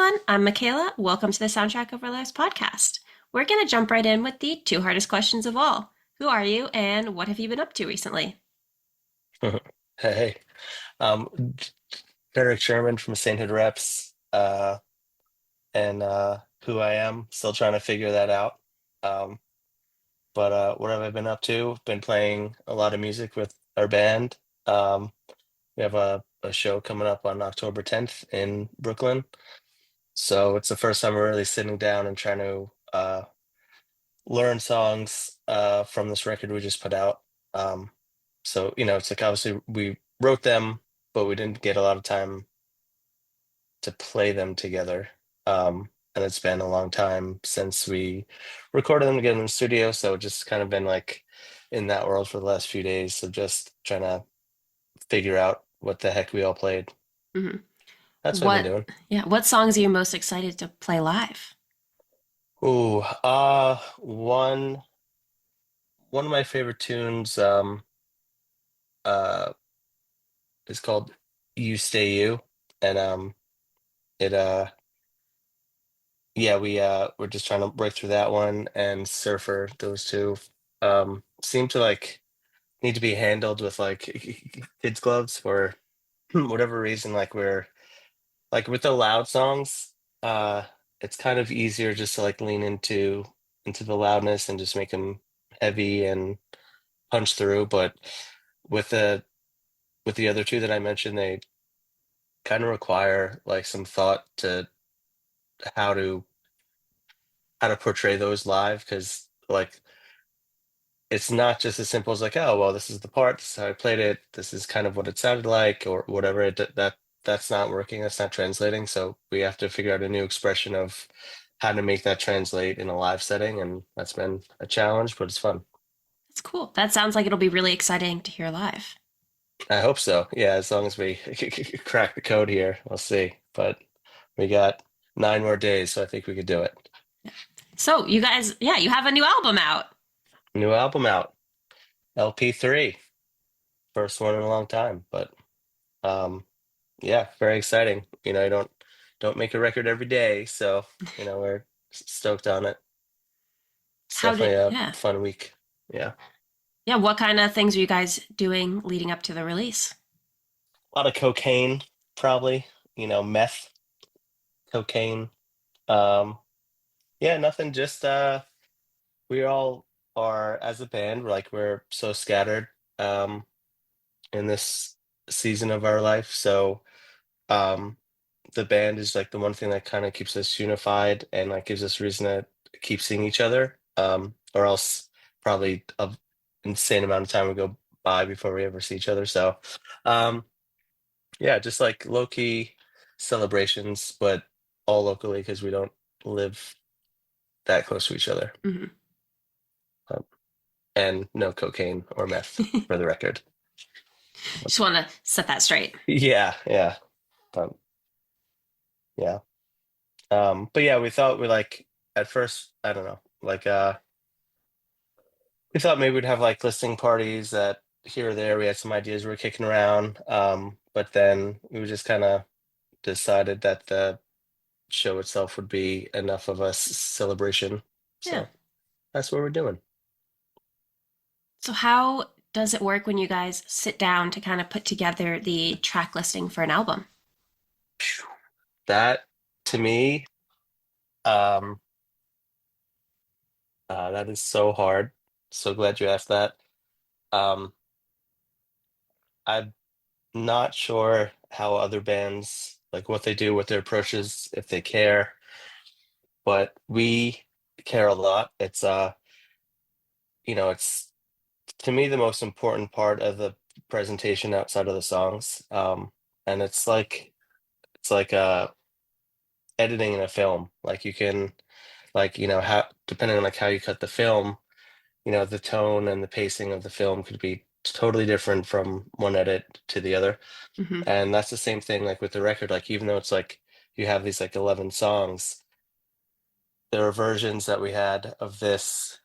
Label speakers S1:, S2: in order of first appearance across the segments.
S1: everyone. I'm Mackayla. Welcome to the Soundtrack of Our Lives podcast. We're going to jump right in with the two hardest questions of all. Who are you and what have you been up to recently?
S2: Hey, um, Derek Sherman from Sainthood Reps, and who I am, still trying to figure that out. Um, but what have I been up to? Been playing a lot of music with our band. Um, we have a show coming up on October 10th in Brooklyn. So it's the first time we're really sitting down and trying to learn songs from this record we just put out. Um, so, it's like obviously we wrote them, but we didn't get a lot of time to play them together. And it's been a long time since we recorded them together in the studio. So it's just kind of been like in that world for the last few days. So just trying to figure out what the heck we all played.
S1: hmm
S2: That's what I've been
S1: What,
S2: doing.
S1: what songs are you most excited to play live?
S2: Ooh, one of my favorite tunes uh is called You Stay You. And it yeah, we're just trying to break through that one and Surfer, those two seem to like need to be handled with like kids gloves for whatever reason. Like we're like with the loud songs, uh it's kind of easier just to like lean into the loudness and just make them heavy and punch through. But with the other two that I mentioned, they kind of require like some thought to how to how to portray those live, because like it's not just as simple as like, oh, well, this is the part, this is how I played it, this is kind of what it sounded like, or whatever. That's not working, that's not translating. So we have to figure out a new expression of how to make that translate in a live setting, and that's been a challenge, but it's fun.
S1: That's cool. That sounds like it'll be really exciting to hear live.
S2: I hope so. Yeah, as long as we crack the code here, we'll see. But we got 9 more days, so I think we could do it.
S1: So, you guys, yeah, you have a new album out.
S2: New album out, LP3, first one in a long time, but um yeah, very exciting. I don't make a record every day, so we're stoked on it. It's
S1: How did,
S2: definitely a
S1: yeah.
S2: fun week. Yeah,
S1: Yeah, what kind of things are you guys doing leading up to the release?
S2: a lot of cocaine, probably. Meth, cocaine. Um, yeah, nothing. Just we all are as a band. We're so scattered in this season of our life. So um, the band is like the one thing that kind of keeps us unified and like gives us reason to keep seeing each other. Or else probably a insane amount of time would go by before we ever see each other. So um, yeah, just like low key celebrations, but all locally because we don't live that close to each other.
S1: hmm
S2: Um, and no cocaine or meth, for the record.
S1: Just want to set that straight.
S2: Yeah, yeah, um, yeah. But yeah, we thought we like at first, I don't know, like we thought maybe we'd have like listening parties that here or there we had some ideas we were kicking around. But then we just kind of decided that the show itself would be enough of a celebration.
S1: Yeah.
S2: So that's what we're doing.
S1: So, how does it work when you guys sit down to kind of put together the track listing for an album?
S2: Phew. That to me, um, that is so hard. So glad you asked that. Um, I'm not sure how other bands like what they do, what their approach is, if they care, but we care a lot. It's to me the most important part of the presentation outside of the songs. And it's like editing in a film. Like you can like, how depending on like how you cut the film, the tone and the pacing of the film could be totally different from one edit to the other.
S1: hmm
S2: And that's the same thing like with the record. Like even though it's like you have these like 11 songs, there are versions that we had of this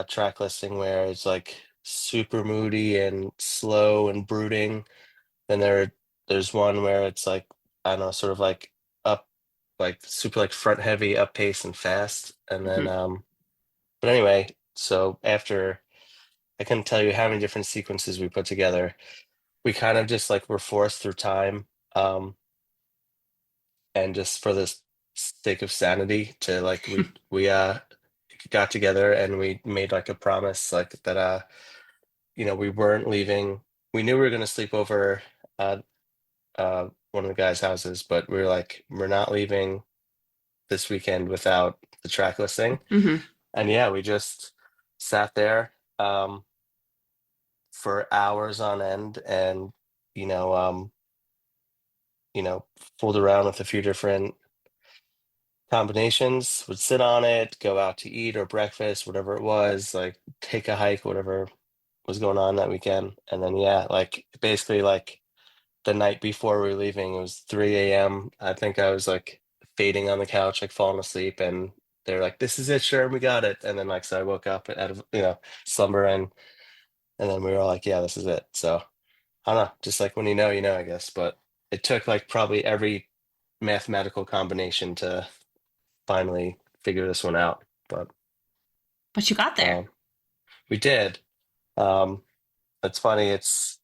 S2: track listing where it's like super moody and slow and brooding. Then there's one where it's like, I don't know, sort of like like super like front heavy, up pace and fast. And then
S1: Hmm.
S2: but anyway, so after I couldn't tell you how many different sequences we put together. We kind of just like were forced through time, and just for the sake of sanity to like we got together and we made like a promise like that we weren't leaving. We knew we were gonna sleep over uh one of the guys' houses, but we were like, we're not leaving this weekend without the track listing.
S1: Hmm.
S2: And yeah, we just sat there for hours on end and you know, um, you know, fooled around with a few different combinations, would sit on it, go out to eat or breakfast, whatever it was, like take a hike, whatever was going on that weekend. And then yeah, like basically like the night before we were leaving, it was 3 a.m. I think I was like fading on the couch, like falling asleep, and they're like, "This is it, sure, we got it." And then like so I woke up out of slumber and then we were all like, "Yeah, this is it." So I don't know, just like when you know, I guess. But it took like probably every mathematical combination to finally figure this one out. But
S1: But you got there.
S2: um, we did. Um, it's funny. It's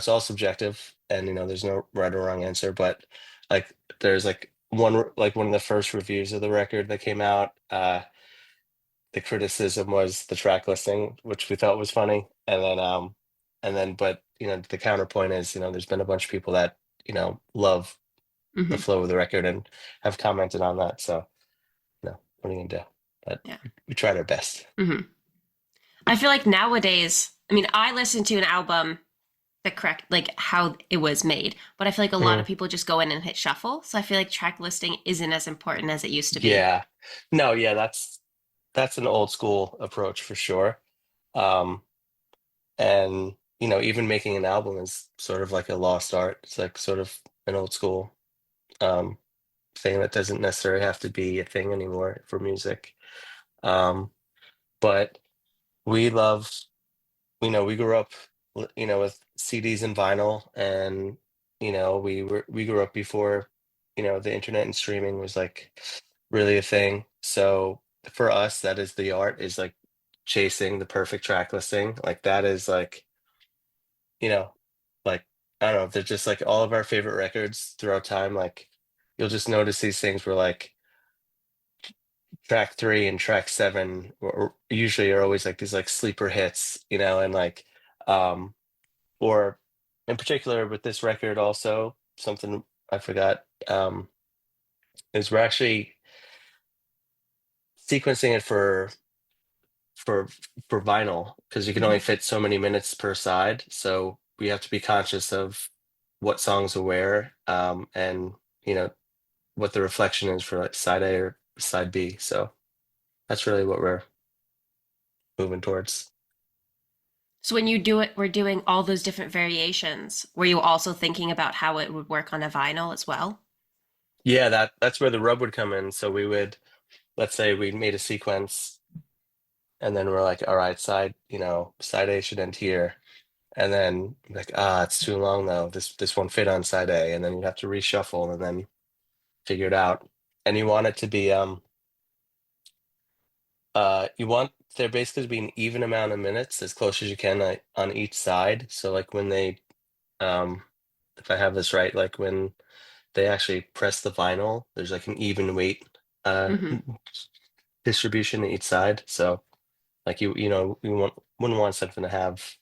S2: all subjective, and there's no right or wrong answer. But like, there's one of the first reviews of the record that came out. The criticism was the track listing, which we thought was funny, but the counterpoint is there's been a bunch of people that love the
S1: Hmm.
S2: flow of the record and have commented on that. So what are you gonna do? But
S1: Yeah.
S2: we tried our best.
S1: Hmm. I feel like nowadays, I mean, I listen to an album the correct, like how it was made, but I feel like a lot of
S2: Mm,
S1: people just go in and hit shuffle. So I feel like track listing isn't as important as it used to be.
S2: yeah, no, yeah, that's an old school approach for sure. Um, and even making an album is sort of like a lost art. It's like sort of an old school um thing that doesn't necessarily have to be a thing anymore for music. Um, but we love, we grew up, with CDs and vinyl, and we grew up before, the internet and streaming was like really a thing. So for us, that is the art, is like chasing the perfect track listing. Like that is like, you know, like I don't know, they're just like all of our favorite records throughout time. Like you'll just notice these things where like track three and track seven usually are always like these like sleeper hits, and like or in particular with this record also something I forgot is we're actually sequencing it for for vinyl because you can only
S1: Hmm.
S2: fit so many minutes per side, so we have to be conscious of what songs are where, and you know what the reflection is for like side A or side B. So that's really what we're moving towards.
S1: So when you do it, we're doing all those different variations. Were you also thinking about how it would work on a vinyl as well?
S2: Yeah, that's where the rub would come in. So we would, let's say we made a sequence and then we're like, all right, side A should end here. And then like, it's too long though. This won't fit on side A. And then you have to reshuffle and then figure it out. And you want it to be you want there basically to be an even amount of minutes as close as you can on each side. So like when they um if I have this right, like when they actually press the vinyl, there's like an even weight uh
S1: Hmm.
S2: distribution to each side. So like wouldn't want something to have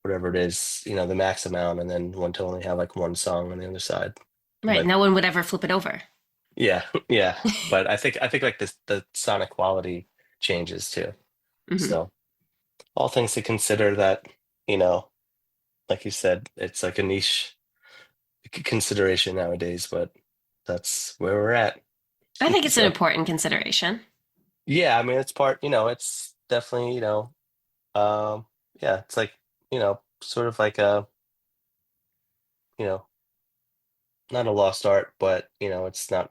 S2: whatever it is, the max amount, and then one to only have like one song on the other side.
S1: Right.
S2: But
S1: No one would ever flip it over.
S2: yeah, yeah. But I think like this the sonic quality changes too.
S1: Hmm.
S2: So all things to consider that, you know, like you said, it's like a niche consideration nowadays, but that's where we're at.
S1: I think it's an
S2: So
S1: important consideration.
S2: yeah, I mean it's part, it's definitely, um yeah, it's like, sort of like a, you know, not a lost art, but it's not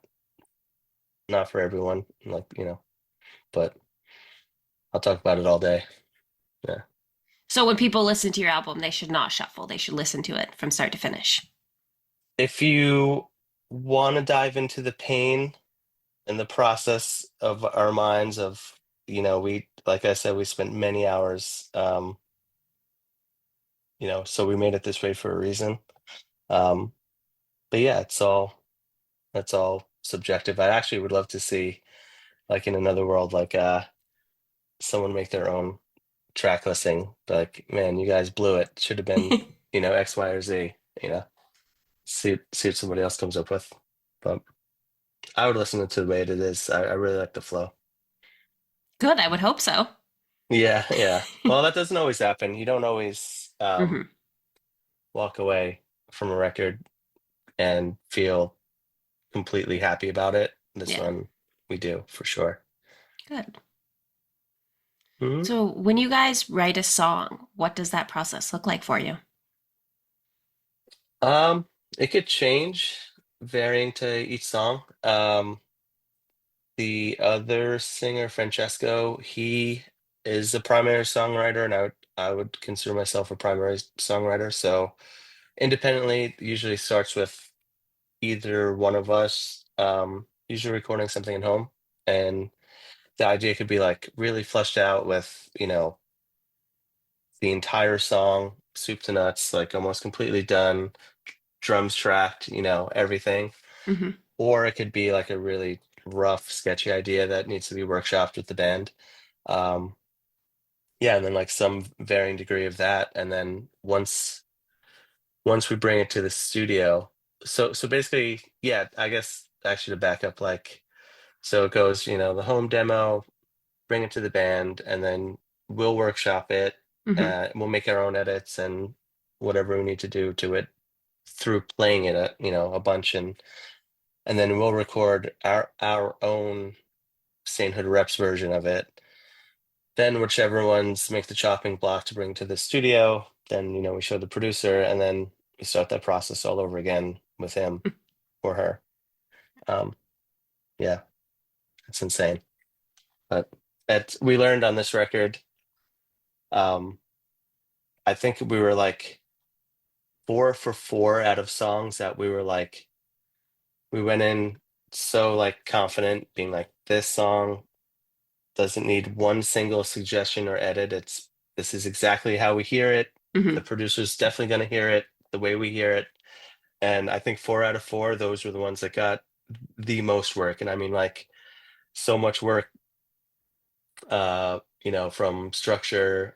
S2: for everyone. Like, but I'll talk about it all day. Yeah.
S1: So when people listen to your album, they should not shuffle. They should listen to it from start to finish.
S2: If you want to dive into the pain and the process of our minds of, we, like I said, we spent many hours, so we made it this way for a reason. Um, but yeah, that's all subjective. I actually would love to see, like in another world, like someone make their own track listing. Like, man, you guys blew it. Should have been, X, Y, or Z, you know, see what somebody else comes up with. But I would listen to the way it is. I really like the flow.
S1: Good, I would hope so.
S2: Yeah, yeah. Well, that doesn't always happen. You don't always
S1: Hmm.
S2: walk away from a record and feel completely happy about it. This
S1: Yeah,
S2: one we do for sure.
S1: good.
S2: Mhm.
S1: So, when you guys write a song, what does that process look like for you?
S2: Um, it could change varying to each song. The other singer, Francesco, he is a primary songwriter, and I would consider myself a primary songwriter. So independently, it usually starts with either one of us, usually recording something at home, and the idea could be like really fleshed out with, the entire song, soup to nuts, like almost completely done, drums tracked, everything.
S1: Hmm.
S2: Or it could be like a really rough, sketchy idea that needs to be workshopped with the band. Um, yeah, and then like some varying degree of that, and then once we bring it to the studio, so basically, yeah, I guess actually to back up, like, so it goes, the home demo, bring it to the band, and then we'll workshop it.
S1: Hmm.
S2: We'll make our own edits and whatever we need to do to it through playing it, a bunch, and then we'll record our own Sainthood Reps version of it. Then whichever ones make the chopping block to bring to the studio, then we show the producer, and then we start that process all over again with him or her. Um, yeah, it's insane. But we learned on this record. Um, I think we were like 4 for 4 out of songs that we were like, we went in so like confident, being like, this song doesn't need one single suggestion or edit. This is exactly how we hear it. The
S1: Hmm.
S2: producer's definitely going to hear it the way we hear it. And I think 4 out of 4, those were the ones that got the most work. And I mean, like, so much work, from structure,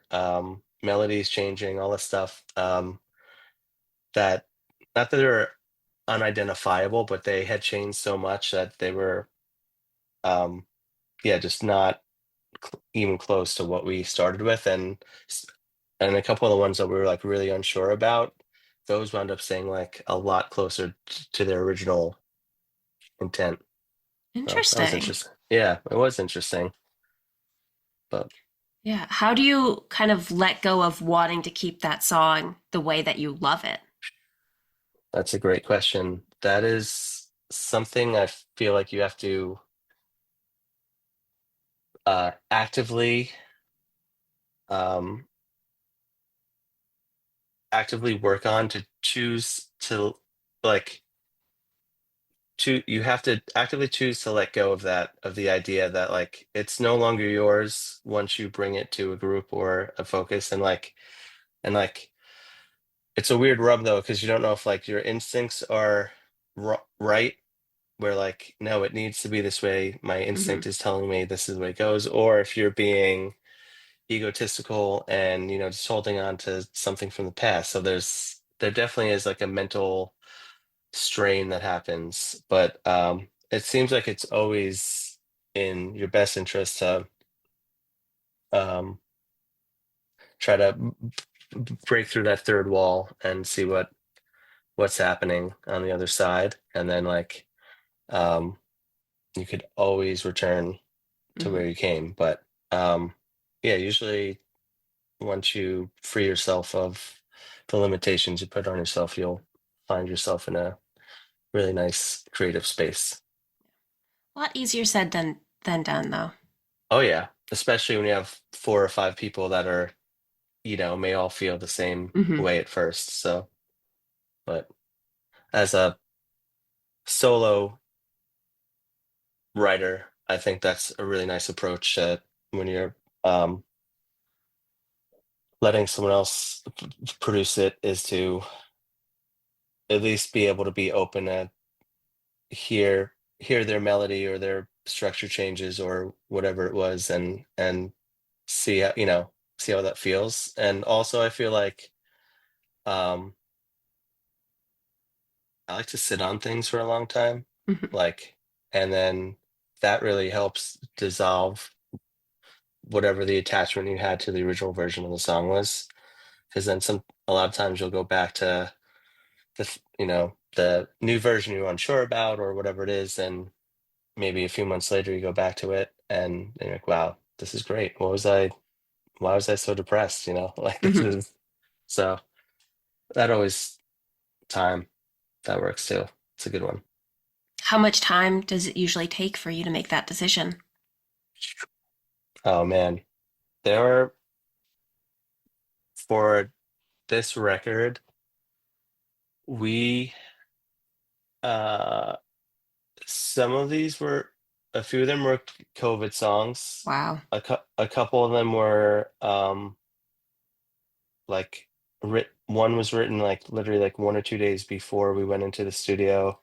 S2: melodies changing, all this stuff, that not that they're unidentifiable, but they had changed so much that they were, um, yeah, just not even close to what we started with. And a couple of the ones that we were like really unsure about, those wound up staying like a lot closer to their original intent. So that was
S1: Interesting.
S2: interesting. Yeah, it was interesting. But
S1: Yeah. How do you kind of let go of wanting to keep that song the way that you love it?
S2: that's a great question. That is something I feel like you have to actively, um, actively work on to choose to, like, you have to actively choose to let go of that, of the idea that like it's no longer yours once you bring it to a group or a focus. And like it's a weird rub though, because you don't know if like your instincts are right, where like, no, it needs to be this way, my
S1: Hmm.
S2: instinct is telling me this is the way it goes, or if you're being egotistical and just holding on to something from the past. So there definitely is like a mental strain that happens, but it seems like it's always in your best interest to um, try to break through that third wall and see what's happening on the other side, and then like, um, you could always return to
S1: Hmm.
S2: where you came. But yeah, usually once you free yourself of the limitations you put on yourself, you'll find yourself in a really nice creative space.
S1: A lot easier said than done, though.
S2: Oh yeah, especially when you have 4 or 5 people that are, may all feel the same
S1: Hmm.
S2: way at first. So, but as a solo writer, I think that's a really nice approach when you're um, letting someone else produce it, is to at least be able to be open to hear their melody or their structure changes or whatever it was, and see how, see how that feels. And also I feel like um I like to sit on things for a long time,
S1: Hmm.
S2: like, and then that really helps dissolve whatever the attachment you had to the original version of the song was. Because then a lot of times you'll go back to the new version you're unsure about or whatever it is, and maybe a few months later you go back to it and you're like, wow, this is great. Why was I so depressed? Like, this
S1: Hmm.
S2: is so that always time that works too. It's a good one.
S1: How much time does it usually take for you to make that decision?
S2: Oh man, there are for this record, we uh some of these were a few of them were COVID songs.
S1: Wow.
S2: A couple of them were like one was written like literally like 1 or 2 days before we went into the studio.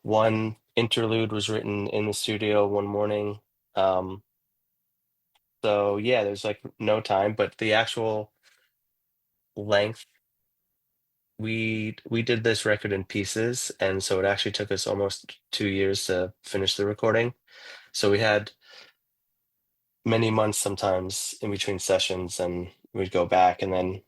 S2: One interlude was written in the studio one morning. Um, so yeah, there's like no time, but the actual length, we did this record in pieces, and so it actually took us almost 2 years to finish the recording. So we had many months sometimes in between sessions, and we'd go back, and then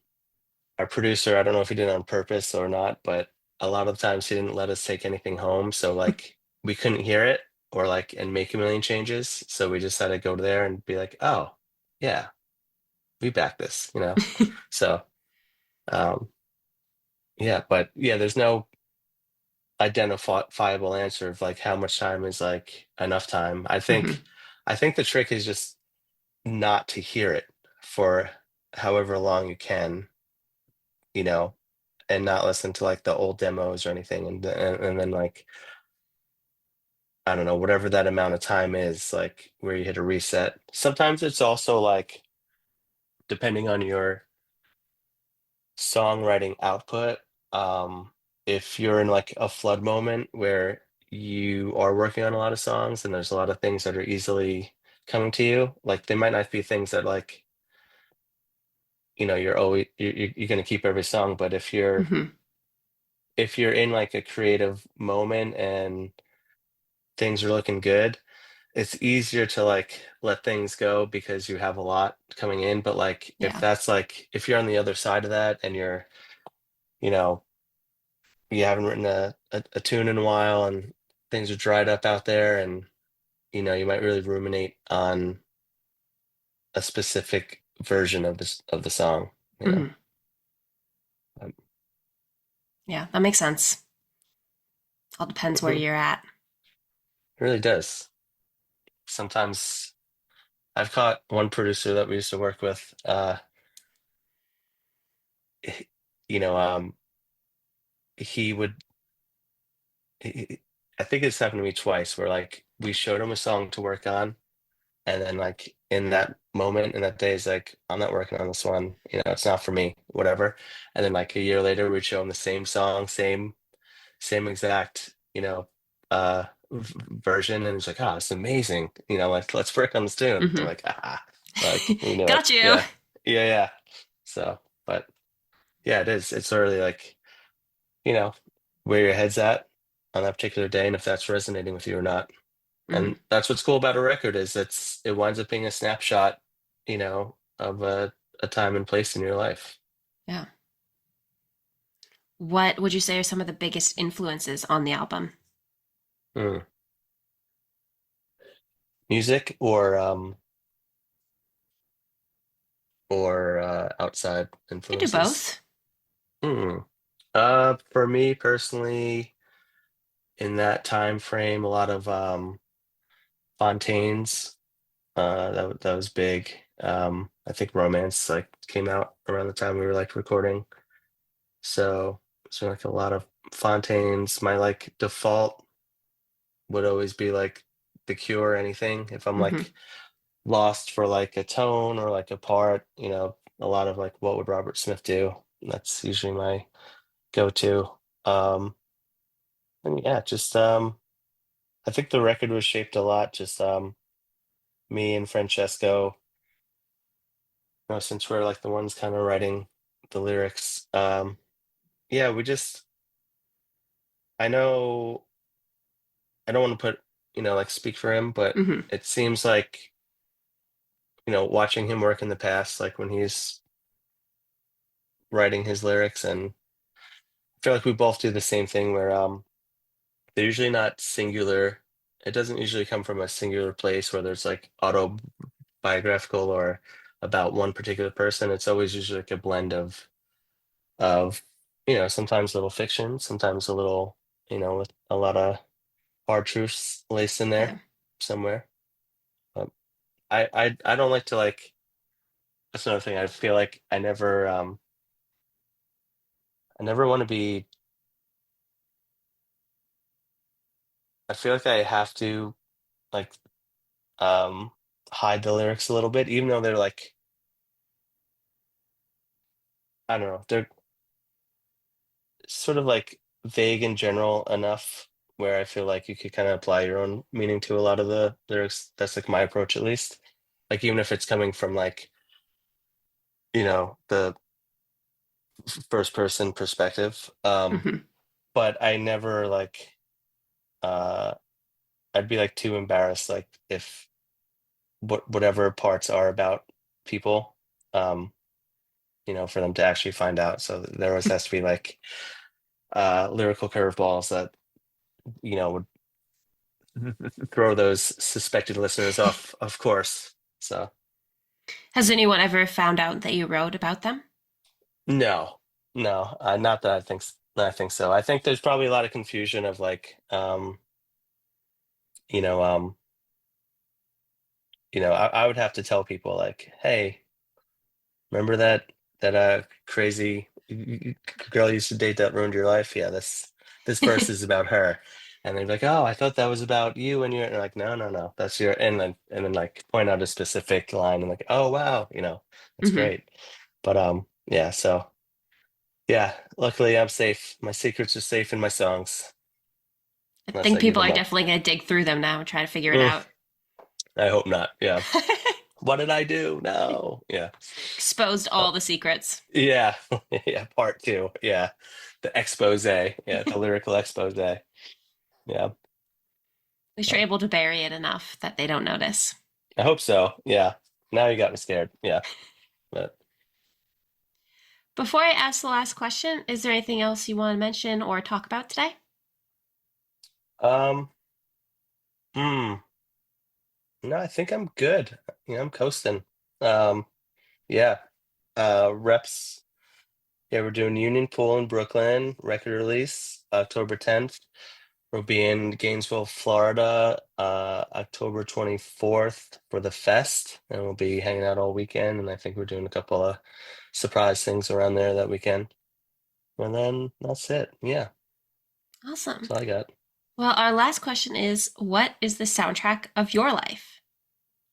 S2: our producer, I don't know if he did it on purpose or not, but a lot of times he didn't let us take anything home. So like we couldn't hear it or like and make a million changes. So we just had to go there and be like, oh yeah, we back this. So um yeah, but yeah, there's no identifiable answer of like how much time is like enough time.
S1: Hmm.
S2: I think the trick is just not to hear it for however long you can, you know, and not listen to like the old demos or anything, and then like I don't know, whatever that amount of time is, like where you hit a reset. Sometimes it's also like depending on your songwriting output. um if you're in like a flood moment where you are working on a lot of songs and there's a lot of things that are easily coming to you, like they might not be things that like you're always you're going to keep every song, but
S1: Hmm.
S2: if you're in like a creative moment and things are looking good, it's easier to like let things go because you have a lot coming in. But like if
S1: Yeah.
S2: that's like if you're on the other side of that and you know you haven't written a tune in a while and things are dried up out there, and you might really ruminate on a specific version of this of the song you know
S1: Hmm.
S2: um,
S1: Yeah, that makes sense. All depends where
S2: mhm.
S1: you're at.
S2: It really does. Sometimes I've caught one producer that we used to work with, you know he would he, I think it's happened to me twice where like we showed him a song to work on, and then like in that moment in that day he's like, I'm not working on this one, it's not for me, whatever. And then like a year later we'd show him the same song, same exact, version, and he's like, oh, it's amazing, like let's work on this tune. I'm
S1: Hmm.
S2: like, like we knew it.
S1: Got you.
S2: Yeah, yeah, yeah. So, but yeah, it's really like, you know, where your head's at on that particular day and if that's resonating with you or not.
S1: Hmm.
S2: And that's what's cool about a record is it winds up being a snapshot, of a time and place in your life.
S1: Yeah. What would you say are some of the biggest influences on the album?
S2: Hmm. Music or outside
S1: You can do
S2: influences.
S1: both.
S2: Hmm. For me personally, in that time frame, a lot of Fontaine's. That was big. I think Romance like came out around the time we were like recording. So So like a lot of Fontaines. My like default would always be like The Cure or anything. If I'm
S1: Hmm.
S2: like lost for like a tone or like a part, a lot of like what would Robert Smith do? That's usually my go-to. Um, and yeah, just I think the record was shaped a lot, just me and Francesco, since we're like the ones kind of writing the lyrics. Yeah, we just I know I don't want to put, like speak for him, but
S1: Hmm.
S2: it seems like, watching him work in the past, like when he's writing his lyrics, and I feel like we both do the same thing where they're usually not singular. It doesn't usually come from a singular place where there's like autobiographical or about one particular person. It's always usually like a blend of sometimes a little fiction, sometimes a little, with a lot of hard truths laced in there
S1: Yeah.
S2: somewhere. But I don't like to like that's another thing. I feel like I never want to be I feel like I have to like um hide the lyrics a little bit, even though they're like I don't know, they're sort of like vague in general enough where I feel like you could kind of apply your own meaning to a lot of the lyrics. That's like my approach at least. Like even if it's coming from like, the first person perspective.
S1: Hmm.
S2: But I never like uh I'd be like too embarrassed like if whatever parts are about people, um, for them to actually find out. So there always has to be like lyrical curveballs that, would throw those suspected listeners off, of course. So
S1: Has anyone ever found out that you wrote about them?
S2: no, no, not that I think so. I think there's probably a lot of confusion of like, you know, um, I would have to tell people like, hey, remember that crazy girl you used to date that ruined your life? Yeah, this verse is about her. And they'd be like, oh, I thought that was about you and you're like, no, no, no, that's your and then like point out a specific line and like, oh wow, that's
S1: Hmm.
S2: great. But yeah, so yeah, luckily I'm safe. My secrets are safe in my songs,
S1: I
S2: unless
S1: think
S2: I give
S1: people
S2: them
S1: are
S2: up.
S1: definitely going to dig through them now and try to figure it
S2: Mm,
S1: out.
S2: I hope not. Yeah. What did I do? No. Yeah.
S1: Exposed
S2: Uh,
S1: all the secrets.
S2: yeah. Yeah. Part two. Yeah. The expose. Yeah. The lyrical expose. Yeah.
S1: At least
S2: Uh,
S1: you're able to bury it enough that they don't notice.
S2: I hope so. Yeah. Now you got me scared. Yeah. But
S1: Before I ask the last question, is there anything else you want to mention or talk about today?
S2: um hmm. No, I think I'm good. I'm coasting. Um yeah. Reps. Yeah, we're doing Union Pool in Brooklyn, record release, October 10th. We'll be in Gainesville, Florida, October 24th for the fest, and we'll be hanging out all weekend. And I think we're doing a couple of surprise things around there that weekend. And then that's it. Yeah,
S1: Awesome.
S2: that's all I got.
S1: Well, our last question is, what is the soundtrack of your life?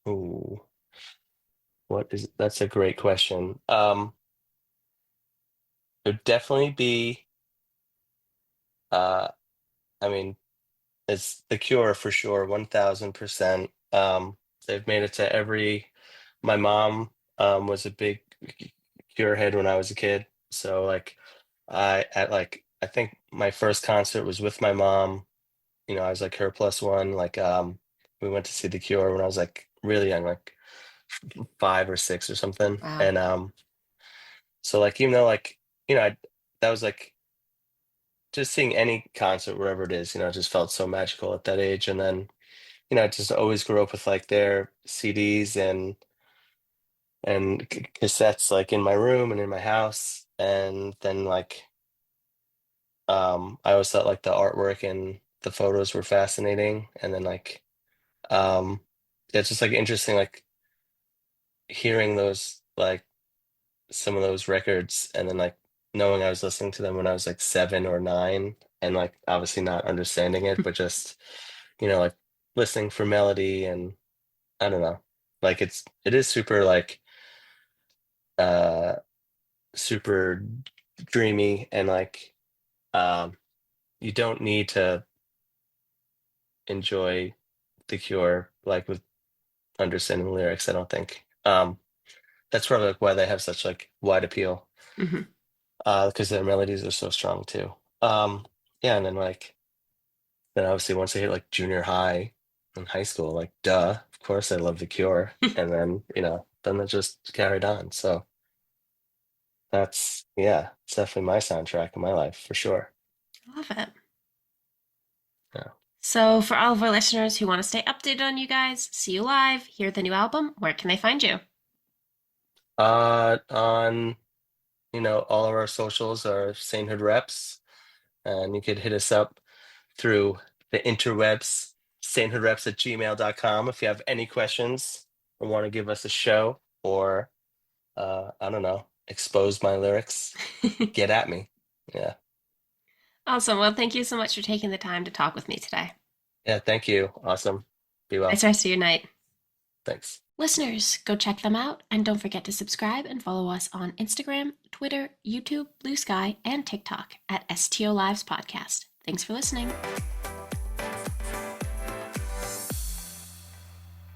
S2: Ooh, that's a great question. There'd definitely be, uh, I mean, it's The Cure for sure, 1000%. They've made it to my mom was a big Cure head when I was a kid. So like I think my first concert was with my mom. I was like her plus one. Like we went to see The Cure when I was like really young, like 5 or 6 or something.
S1: Wow.
S2: And so like even though like, that was like just seeing any concert wherever it is, it just felt so magical at that age. And then, I just always grew up with like their CDs and cassettes like in my room and in my house. And then like I always thought like the artwork and the photos were fascinating. And then like um yeah, it's just like interesting like hearing those like some of those records and then like knowing I was listening to them when I was like 7 or 9, and like obviously not understanding it, but just, like listening for melody, and I don't know. Like it is super like uh super dreamy, and like um you don't need to enjoy The Cure like with understanding the lyrics, I don't think. That's probably like why they have such like wide appeal,
S1: Hmm.
S2: because their melodies are so strong too. Yeah, and then obviously once I hit like junior high and high school, like duh, of course I love The Cure. And then, then it just carried on. So yeah, it's definitely my soundtrack in my life for sure.
S1: Love it.
S2: Yeah.
S1: So, for all of our listeners who want to stay updated on you guys, see you live, hear the new album, where can they find you?
S2: On, all of our socials are Sainthood Reps, and you could hit us up through the interwebs, sainthoodreps@gmail.com, if you have any questions or want to give us a show, or I don't know, expose my lyrics, get at me. Yeah.
S1: Awesome. Well, thank you so much for taking the time to talk with me today.
S2: Yeah, thank you. Awesome. Be
S1: Nice
S2: well.
S1: rest of your night.
S2: Thanks.
S1: Listeners, go check them out and don't forget to subscribe and follow us on Instagram, Twitter, YouTube, Blue Sky, and TikTok at STO Lives Podcast. Thanks for listening.